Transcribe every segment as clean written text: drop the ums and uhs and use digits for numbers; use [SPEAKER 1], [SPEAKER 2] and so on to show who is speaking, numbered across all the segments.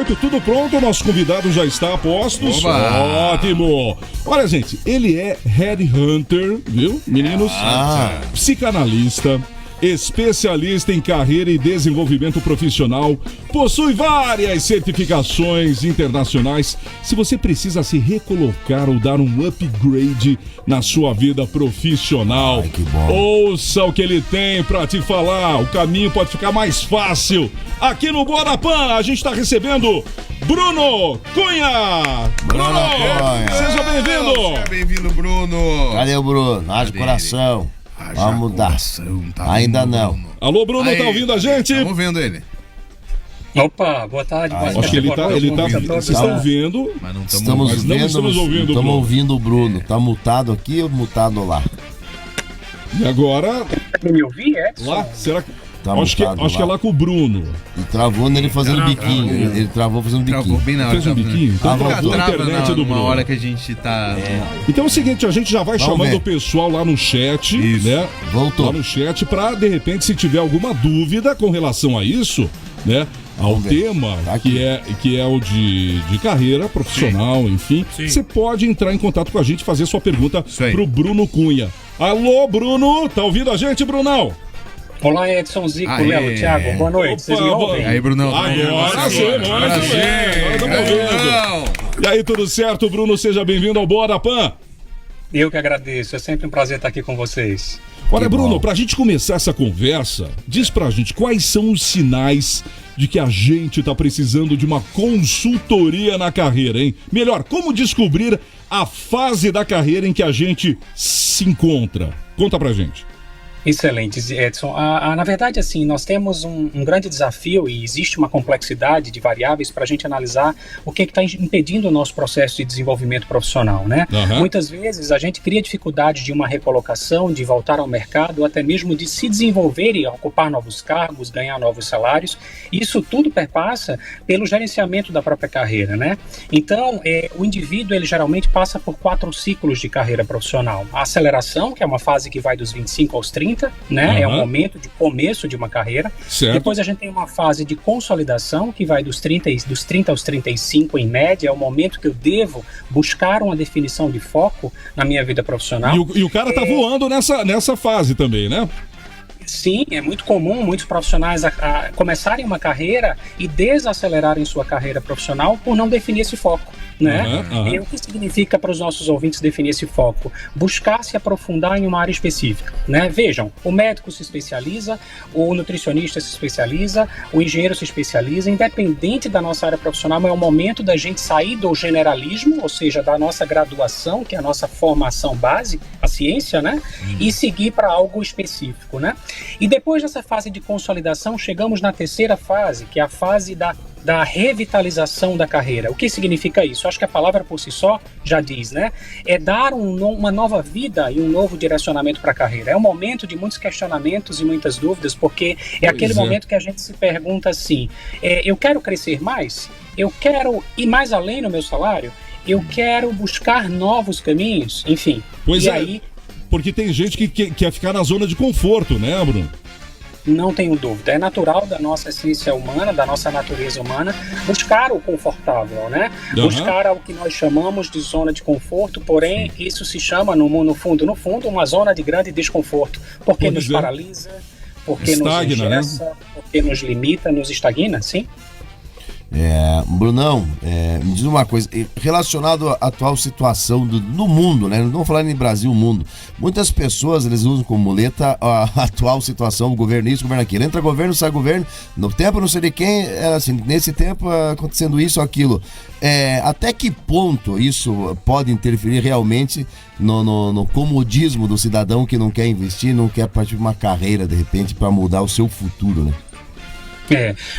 [SPEAKER 1] pronto, tudo pronto. Nosso convidado já está a postos.
[SPEAKER 2] Oba!
[SPEAKER 1] Ótimo. Olha, gente, ele é headhunter, viu, meninos? Psicanalista, especialista em carreira e desenvolvimento profissional, possui várias certificações internacionais. Se você precisa se recolocar ou dar um upgrade na sua vida profissional,
[SPEAKER 3] que bom.
[SPEAKER 1] ouça o que ele tem pra te falar. O caminho pode ficar mais fácil. Aqui no Boa da Pan, a gente tá recebendo Bruno Cunha.
[SPEAKER 3] Bruno Cunha.
[SPEAKER 1] Seja bem-vindo.
[SPEAKER 2] Seja bem-vindo, Bruno.
[SPEAKER 3] Cadê o Bruno? Haja
[SPEAKER 2] Cadê
[SPEAKER 3] coração.
[SPEAKER 2] Haja
[SPEAKER 3] Vamos dar.
[SPEAKER 2] coração, tá
[SPEAKER 3] Ainda
[SPEAKER 2] vindo,
[SPEAKER 3] não.
[SPEAKER 2] Bruno.
[SPEAKER 1] Alô, Bruno,
[SPEAKER 2] Aí,
[SPEAKER 1] tá ouvindo a gente?
[SPEAKER 2] Estamos vendo ele.
[SPEAKER 4] Opa, boa tarde. Boa
[SPEAKER 1] Acho que ele tá, vocês estão vendo,
[SPEAKER 2] Mas não
[SPEAKER 3] Estamos
[SPEAKER 1] Mas não
[SPEAKER 3] vendo,
[SPEAKER 1] estamos ouvindo o
[SPEAKER 3] estamos
[SPEAKER 1] Bruno.
[SPEAKER 3] ouvindo o Bruno. Tá mutado aqui ou mutado lá?
[SPEAKER 1] E agora,
[SPEAKER 4] Pra me ouvir, Edson?
[SPEAKER 1] lá, será que...
[SPEAKER 3] Tá
[SPEAKER 1] acho que
[SPEAKER 3] mutado
[SPEAKER 1] é
[SPEAKER 3] lá.
[SPEAKER 1] lá com o Bruno.
[SPEAKER 3] E travou nele fazendo biquinho. Ele travou fazendo
[SPEAKER 2] Travou
[SPEAKER 3] biquinho.
[SPEAKER 2] bem na hora.
[SPEAKER 1] Fez um biquinho? Então
[SPEAKER 2] Nunca
[SPEAKER 1] travou a
[SPEAKER 2] trava
[SPEAKER 1] internet do
[SPEAKER 2] numa
[SPEAKER 1] Bruno.
[SPEAKER 2] hora que a gente tá...
[SPEAKER 1] Então é o seguinte, a gente já vai
[SPEAKER 3] Vamos
[SPEAKER 1] chamando
[SPEAKER 3] ver.
[SPEAKER 1] o pessoal lá no chat,
[SPEAKER 2] Isso.
[SPEAKER 1] né?
[SPEAKER 3] Voltou.
[SPEAKER 1] Lá no chat pra, de repente, se tiver alguma dúvida com relação a isso, né? Ao
[SPEAKER 3] Vamos ver.
[SPEAKER 1] tema
[SPEAKER 3] Tá aqui.
[SPEAKER 1] que é o de carreira profissional, enfim. Você pode entrar em contato com a gente e fazer sua pergunta
[SPEAKER 2] Isso aí.
[SPEAKER 1] pro Bruno Cunha. Alô, Bruno? Tá ouvindo a gente, Brunão?
[SPEAKER 4] Olá, Edson, Zico,
[SPEAKER 2] Aê.
[SPEAKER 4] Léo, Thiago, boa noite. Vocês me ouvem?
[SPEAKER 2] Aí, Brunão.
[SPEAKER 1] Agora sim,
[SPEAKER 2] Agora
[SPEAKER 1] muito
[SPEAKER 2] sim.
[SPEAKER 1] bem. Agora estamos
[SPEAKER 2] Aí,
[SPEAKER 1] ouvindo.
[SPEAKER 2] Brunão.
[SPEAKER 1] E aí, tudo certo, Bruno? Seja bem-vindo ao Boa da Pan.
[SPEAKER 4] Eu que agradeço, é sempre um prazer estar aqui com vocês.
[SPEAKER 1] Olha,
[SPEAKER 3] Que
[SPEAKER 1] Bruno,
[SPEAKER 3] bom.
[SPEAKER 1] pra gente começar essa conversa, diz pra gente quais são os sinais de que a gente tá precisando de uma consultoria na carreira, hein? Melhor, como descobrir a fase da carreira em que a gente se encontra? Conta pra gente.
[SPEAKER 4] Excelente, Edson. Na verdade, assim, nós temos um grande desafio e existe uma complexidade de variáveis para a gente analisar o que está impedindo o nosso processo de desenvolvimento profissional, né?
[SPEAKER 1] Aham.
[SPEAKER 4] Muitas vezes a gente cria dificuldade de uma recolocação, de voltar ao mercado, ou até mesmo de se desenvolver e ocupar novos cargos, ganhar novos salários. Isso tudo perpassa pelo gerenciamento da própria carreira, né? Então, o indivíduo, ele geralmente passa por 4 ciclos de carreira profissional. A aceleração, que é uma fase que vai dos 25 aos 30, né? É um
[SPEAKER 1] Aham.
[SPEAKER 4] momento de começo de uma carreira.
[SPEAKER 1] Certo?
[SPEAKER 4] Depois a gente tem uma fase de consolidação, que vai dos 30 aos 35 em média. É o momento que eu devo buscar uma definição de foco na minha vida profissional.
[SPEAKER 1] E o cara tá voando nessa fase também, né?
[SPEAKER 4] Sim, é muito comum muitos profissionais a começarem uma carreira e desacelerarem sua carreira profissional por não definir esse foco, né?
[SPEAKER 1] Aham.
[SPEAKER 4] E o que significa para os nossos ouvintes definir esse foco? Buscar se aprofundar em uma área específica, né? Vejam, o médico se especializa, o nutricionista se especializa, o engenheiro se especializa, independente da nossa área profissional, é o momento da gente sair do generalismo, ou seja, da nossa graduação, que é a nossa formação base, a ciência, né? E seguir para algo específico, né? E depois dessa fase de consolidação, chegamos na terceira fase, que é a fase da revitalização da carreira. O que significa isso? Acho que a palavra por si só já diz, né? É dar uma nova vida e um novo direcionamento para a carreira. É um momento de muitos questionamentos e muitas dúvidas, porque é aquele momento que a gente se pergunta assim, eu quero crescer mais? Eu quero ir mais além no meu salário? Eu quero buscar novos caminhos? Enfim.
[SPEAKER 1] Pois
[SPEAKER 4] e
[SPEAKER 1] é.
[SPEAKER 4] aí,
[SPEAKER 1] Porque tem gente que quer ficar na zona de conforto, né, Bruno?
[SPEAKER 4] não tenho dúvida, é natural da nossa essência humana, da nossa natureza humana, buscar o confortável, né?
[SPEAKER 1] Aham.
[SPEAKER 4] Buscar o que nós chamamos de zona de conforto, porém isso se chama, no fundo, uma zona de grande desconforto, porque
[SPEAKER 1] Pois
[SPEAKER 4] nos
[SPEAKER 1] é.
[SPEAKER 4] paralisa, porque
[SPEAKER 1] Estagna, né?
[SPEAKER 4] nos engessa, porque nos limita, nos estagna, sim?
[SPEAKER 3] Brunão, me diz uma coisa, relacionado à atual situação no mundo, né? Não vamos falar em Brasil, mundo. Muitas pessoas, eles usam como muleta a atual situação, o governo isso, o governo aquilo. Entra governo, sai governo, no tempo não sei de quem, assim, nesse tempo acontecendo isso ou aquilo. Até que ponto isso pode interferir realmente no comodismo do cidadão que não quer investir, não quer partir de uma carreira, de repente, para mudar o seu futuro, né?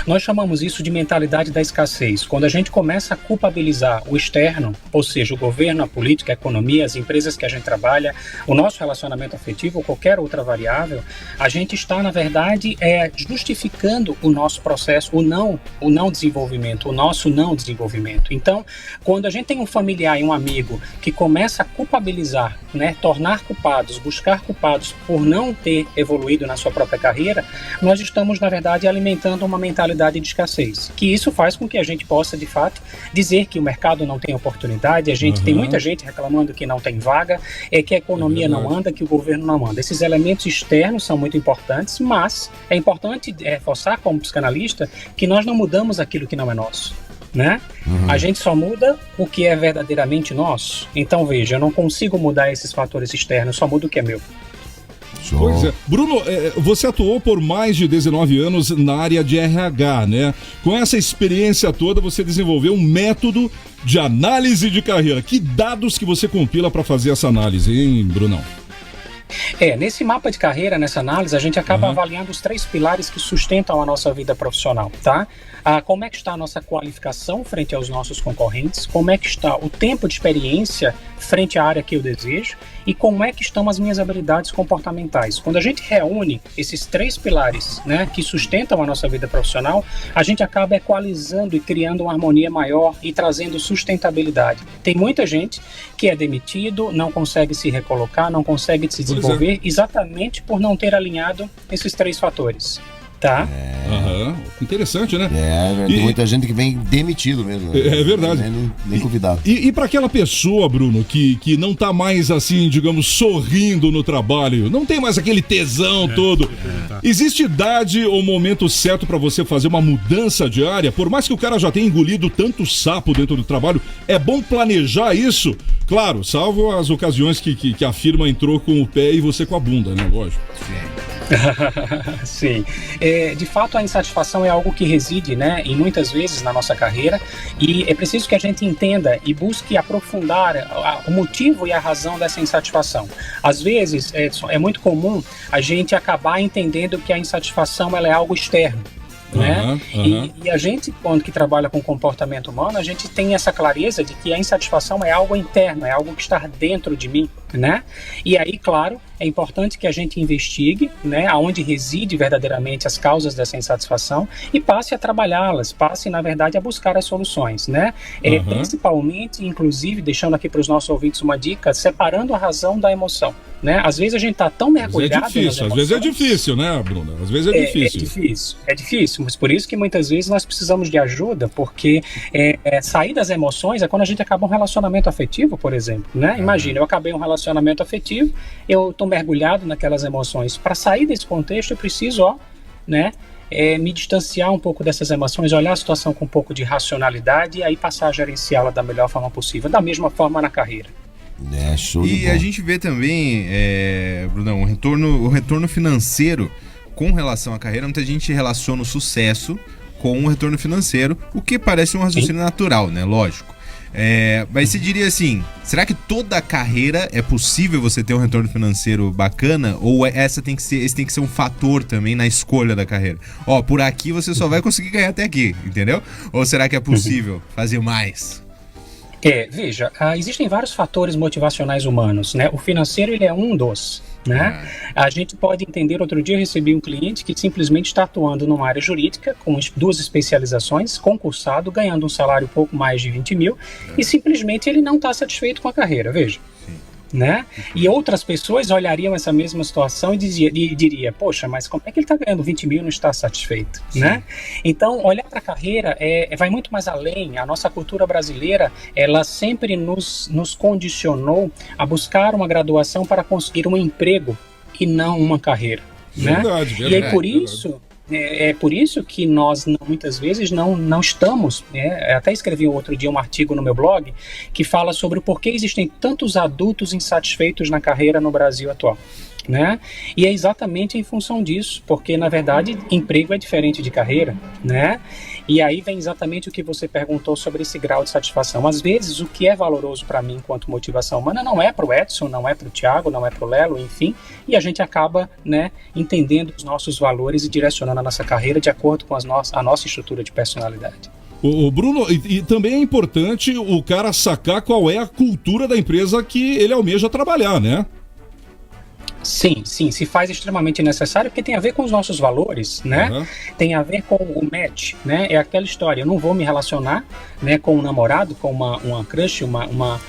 [SPEAKER 4] Nós chamamos isso de mentalidade da escassez. Quando a gente começa a culpabilizar o externo, ou seja, o governo, a política, a economia, as empresas que a gente trabalha, o nosso relacionamento afetivo ou qualquer outra variável, a gente está, na verdade, justificando o nosso processo, o não desenvolvimento, o nosso não desenvolvimento. Então, quando a gente tem um familiar e um amigo que começa a culpabilizar, né, tornar culpados, buscar culpados por não ter evoluído na sua própria carreira, nós estamos, na verdade, alimentando criando uma mentalidade de escassez, que isso faz com que a gente possa, de fato, dizer que o mercado não tem oportunidade, tem muita gente reclamando que não tem vaga, que a economia não anda, que o governo não anda. Esses elementos externos são muito importantes, mas é importante reforçar como psicanalista que nós não mudamos aquilo que não é nosso. Né? A gente só muda o que é verdadeiramente nosso. Então veja, eu não consigo mudar esses fatores externos, só mudo o que é meu.
[SPEAKER 1] Pois é. Bruno, você atuou por mais de 19 anos na área de RH, né? Com essa experiência toda, você desenvolveu um método de análise de carreira. Que dados que você compila para fazer essa análise, hein, Brunão?
[SPEAKER 4] Nesse mapa de carreira, nessa análise, a gente acaba avaliando os 3 pilares que sustentam a nossa vida profissional, tá? Como é que está a nossa qualificação frente aos nossos concorrentes, como é que está o tempo de experiência frente à área que eu desejo e como é que estão as minhas habilidades comportamentais. Quando a gente reúne esses 3 pilares, né, que sustentam a nossa vida profissional, a gente acaba equalizando e criando uma harmonia maior e trazendo sustentabilidade. Tem muita gente que é demitido, não consegue se recolocar, não consegue se desenvolver exatamente por não ter alinhado esses 3 fatores. Tá?
[SPEAKER 1] Interessante, né?
[SPEAKER 3] Tem muita gente que vem demitido mesmo. Né?
[SPEAKER 1] É verdade.
[SPEAKER 3] Nem convidado.
[SPEAKER 1] E para aquela pessoa, Bruno, que não tá mais assim, digamos, sorrindo no trabalho, não tem mais aquele tesão todo. Existe idade ou momento certo para você fazer uma mudança diária? Por mais que o cara já tenha engolido tanto sapo dentro do trabalho, é bom planejar isso? Claro, salvo as ocasiões que a firma entrou com o pé e você com a bunda, né? Lógico.
[SPEAKER 4] Sim, de fato a insatisfação é algo que reside, né, e muitas vezes na nossa carreira, e é preciso que a gente entenda e busque aprofundar o motivo e a razão dessa insatisfação. Às vezes é muito comum a gente acabar entendendo que a insatisfação ela é algo externo. Né? E a gente, quando que trabalha com comportamento humano, a gente tem essa clareza de que a insatisfação é algo interno, é algo que está dentro de mim, né? E aí, claro, é importante que a gente investigue, né, aonde reside verdadeiramente as causas dessa insatisfação e passe a trabalhá-las, passe, na verdade, a buscar as soluções, né? Principalmente, inclusive, deixando aqui para os nossos ouvintes uma dica, separando a razão da emoção, né? Às vezes a gente está tão mergulhado
[SPEAKER 1] nas emoções. Às vezes é difícil, né, Bruna? Às vezes
[SPEAKER 4] é difícil, mas por isso que muitas vezes nós precisamos de ajuda, porque sair das emoções é quando a gente acaba um relacionamento afetivo, por exemplo, né? Imagina, eu acabei um relacionamento afetivo, eu estou mergulhado naquelas emoções. Para sair desse contexto, eu preciso, me distanciar um pouco dessas emoções, olhar a situação com um pouco de racionalidade e aí passar a gerenciá-la da melhor forma possível, da mesma forma na carreira.
[SPEAKER 2] Show de bola. A gente vê também, Brunão, o retorno financeiro com relação à carreira. Muita gente relaciona o sucesso com o retorno financeiro, o que parece um raciocínio natural, né? Lógico. Mas você diria assim, será que toda a carreira é possível você ter um retorno financeiro bacana? Ou esse tem que ser um fator também na escolha da carreira? Por aqui você só vai conseguir ganhar até aqui, entendeu? Ou será que é possível fazer mais?
[SPEAKER 4] Veja, existem vários fatores motivacionais humanos, né? O financeiro, ele é um dos, né? A gente pode entender, outro dia eu recebi um cliente que simplesmente está atuando numa área jurídica, com 2 especializações, concursado, ganhando um salário pouco mais de 20 mil, e simplesmente ele não está satisfeito com a carreira, veja. Né? E outras pessoas olhariam essa mesma situação e diria, poxa, mas como é que ele está ganhando 20 mil e não está satisfeito? Né? Então, olhar para a carreira vai muito mais além. A nossa cultura brasileira, ela sempre nos condicionou a buscar uma graduação para conseguir um emprego e não uma carreira.
[SPEAKER 1] Verdade,
[SPEAKER 4] né? E aí, por isso... É por isso que nós muitas vezes não estamos, até escrevi outro dia um artigo no meu blog que fala sobre o porquê existem tantos adultos insatisfeitos na carreira no Brasil atual. Né? E é exatamente em função disso, porque na verdade emprego é diferente de carreira, né? E aí vem exatamente o que você perguntou sobre esse grau de satisfação. Às vezes o que é valoroso para mim enquanto motivação humana não é para o Edson, não é para o Thiago, não é para o Lelo, enfim, e a gente acaba, né, entendendo os nossos valores e direcionando a nossa carreira de acordo com a nossa estrutura de personalidade.
[SPEAKER 1] O Bruno, e também é importante o cara sacar qual é a cultura da empresa que ele almeja trabalhar, né?
[SPEAKER 4] Sim, se faz extremamente necessário, porque tem a ver com os nossos valores, né? Tem a ver com o match, né? É aquela história, eu não vou me relacionar, né, com um namorado, com uma crush, uma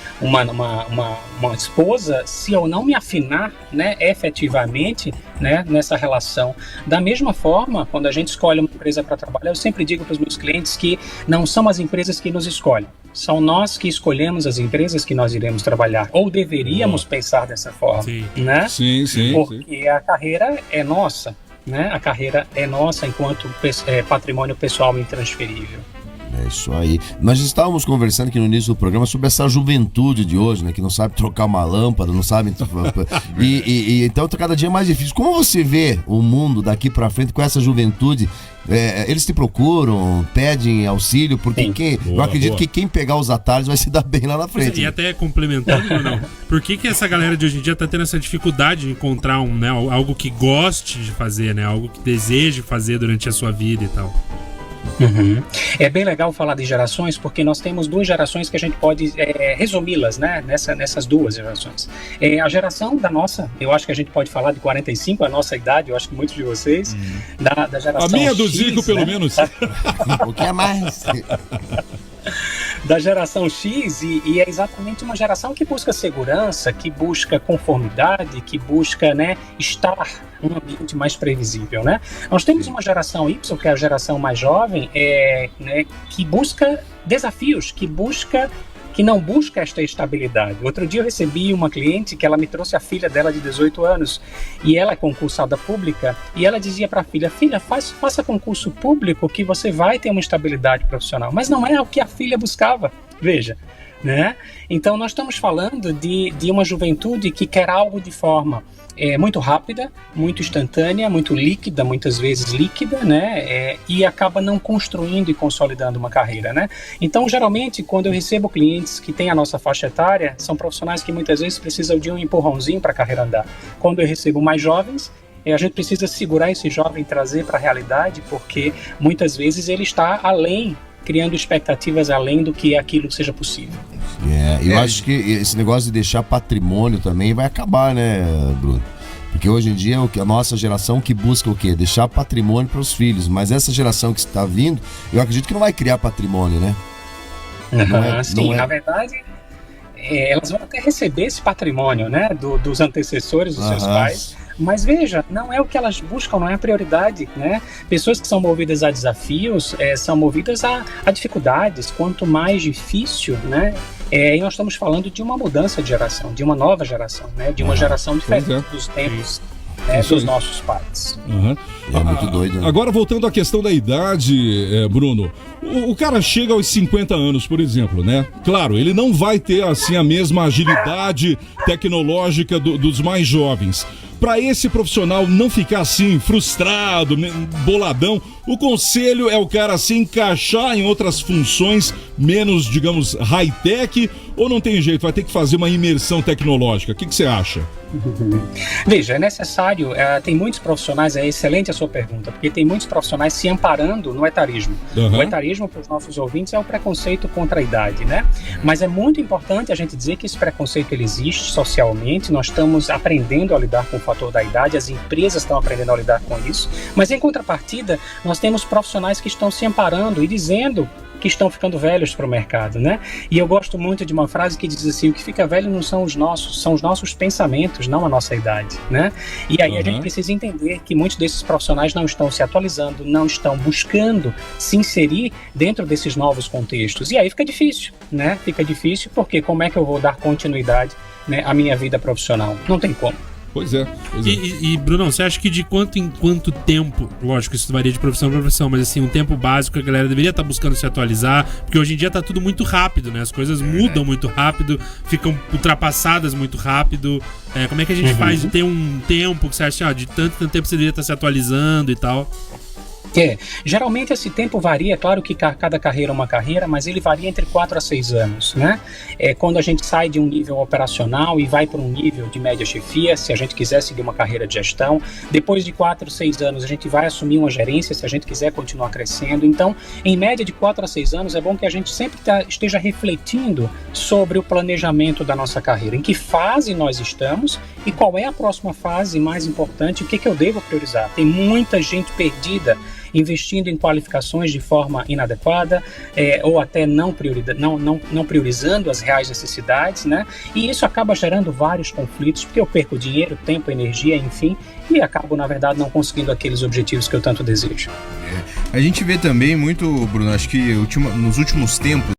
[SPEAKER 4] esposa, se eu não me afinar, né, efetivamente né, nessa relação. Da mesma forma, quando a gente escolhe uma empresa para trabalhar, eu sempre digo para os meus clientes que não são as empresas que nos escolhem, são nós que escolhemos as empresas que nós iremos trabalhar, ou deveríamos pensar dessa forma, né?
[SPEAKER 1] Sim.
[SPEAKER 4] Porque a carreira é nossa, né? A carreira é nossa enquanto patrimônio pessoal intransferível.
[SPEAKER 3] É isso aí. Nós estávamos conversando aqui no início do programa sobre essa juventude de hoje, né? Que não sabe trocar uma lâmpada, não sabe... então cada dia é mais difícil. Como você vê o mundo daqui pra frente com essa juventude? Eles te procuram, pedem auxílio, porque eu acredito que quem pegar os atalhos vai se dar bem lá na frente.
[SPEAKER 5] E até complementando, não. Por que essa galera de hoje em dia tá tendo essa dificuldade de encontrar algo que goste de fazer, né? Algo que deseje fazer durante a sua vida e tal?
[SPEAKER 4] Uhum. É bem legal falar de gerações, porque nós temos duas gerações que a gente pode resumi-las, né, nessas duas gerações. A geração da nossa, eu acho que a gente pode falar de 45, a nossa idade, eu acho que muitos de vocês, da geração
[SPEAKER 1] a minha do
[SPEAKER 4] X,
[SPEAKER 1] Zico, pelo
[SPEAKER 4] né?
[SPEAKER 1] menos.
[SPEAKER 3] O que é mais?
[SPEAKER 4] Da geração X, e é exatamente uma geração que busca segurança, que busca conformidade, que busca, né, estar num ambiente mais previsível, né? Nós temos uma geração Y, que é a geração mais jovem, né, que busca desafios, que não busca esta estabilidade. Outro dia eu recebi uma cliente que ela me trouxe a filha dela de 18 anos e ela é concursada pública e ela dizia para a filha, faça concurso público que você vai ter uma estabilidade profissional. Mas não é o que a filha buscava, veja, né? Então nós estamos falando de uma juventude que quer algo de forma muito rápida, muito instantânea, muito líquida, muitas vezes líquida, né? E acaba não construindo e consolidando uma carreira, né? Então, geralmente, quando eu recebo clientes que têm a nossa faixa etária, são profissionais que muitas vezes precisam de um empurrãozinho para a carreira andar. Quando eu recebo mais jovens, a gente precisa segurar esse jovem e trazer para a realidade, porque muitas vezes ele está além, criando expectativas além do que aquilo seja possível.
[SPEAKER 3] Eu acho que esse negócio de deixar patrimônio também vai acabar, né, Bruno? Porque hoje em dia a nossa geração que busca o quê? Deixar patrimônio para os filhos. Mas essa geração que está vindo, eu acredito que não vai criar patrimônio, né?
[SPEAKER 4] Sim, na verdade, elas vão até receber esse patrimônio, né, dos antecessores, dos seus pais. Mas veja, não é o que elas buscam, não é a prioridade, né? Pessoas que são movidas a desafios, são movidas a dificuldades. Quanto mais difícil, né? E nós estamos falando de uma mudança de geração, de uma nova geração, né? De uma geração diferente dos tempos dos nossos pais.
[SPEAKER 3] É muito doido, né?
[SPEAKER 1] Agora, voltando à questão da idade, Bruno, o cara chega aos 50 anos, por exemplo, né? Claro, ele não vai ter, assim, a mesma agilidade tecnológica dos mais jovens. Para esse profissional não ficar assim, frustrado, boladão, o conselho é o cara se encaixar em outras funções menos, digamos, high-tech, ou não tem jeito, vai ter que fazer uma imersão tecnológica? O que você acha?
[SPEAKER 4] Veja, é necessário, tem muitos profissionais, é excelente a sua pergunta, porque tem muitos profissionais se amparando no etarismo. O etarismo, para os nossos ouvintes, é o preconceito contra a idade, né? Mas é muito importante a gente dizer que esse preconceito ele existe socialmente, nós estamos aprendendo a lidar com o fator da idade, as empresas estão aprendendo a lidar com isso, mas em contrapartida, nós temos profissionais que estão se amparando e dizendo que estão ficando velhos para o mercado, né? E eu gosto muito de uma frase que diz assim, o que fica velho não são os nossos pensamentos, não a nossa idade, né? E aí a gente precisa entender que muitos desses profissionais não estão se atualizando, não estão buscando se inserir dentro desses novos contextos. E aí fica difícil, né? Fica difícil porque como é que eu vou dar continuidade, né, à minha vida profissional? Não tem como.
[SPEAKER 1] Pois é.
[SPEAKER 5] E Brunão, você acha que de quanto em quanto tempo, lógico, isso varia de profissão para profissão, mas assim, um tempo básico a galera deveria estar buscando se atualizar, porque hoje em dia tá tudo muito rápido, né? As coisas mudam muito rápido, ficam ultrapassadas muito rápido. Como é que a gente faz de ter um tempo que você acha, de tanto tempo você deveria estar se atualizando e tal?
[SPEAKER 4] Geralmente esse tempo varia, claro que cada carreira é uma carreira, mas ele varia entre 4 a 6 anos, né? Quando a gente sai de um nível operacional e vai para um nível de média chefia, se a gente quiser seguir uma carreira de gestão, depois de 4 a 6 anos a gente vai assumir uma gerência se a gente quiser continuar crescendo. Então, em média de 4 a 6 anos, é bom que a gente sempre esteja refletindo sobre o planejamento da nossa carreira, em que fase nós estamos e qual é a próxima fase mais importante, o que eu devo priorizar. Tem muita gente perdida investindo em qualificações de forma inadequada, ou até não priorizando as reais necessidades, né? E isso acaba gerando vários conflitos, porque eu perco dinheiro, tempo, energia, enfim, e acabo, na verdade, não conseguindo aqueles objetivos que eu tanto desejo.
[SPEAKER 2] A gente vê também muito, Bruno, acho que nos últimos tempos,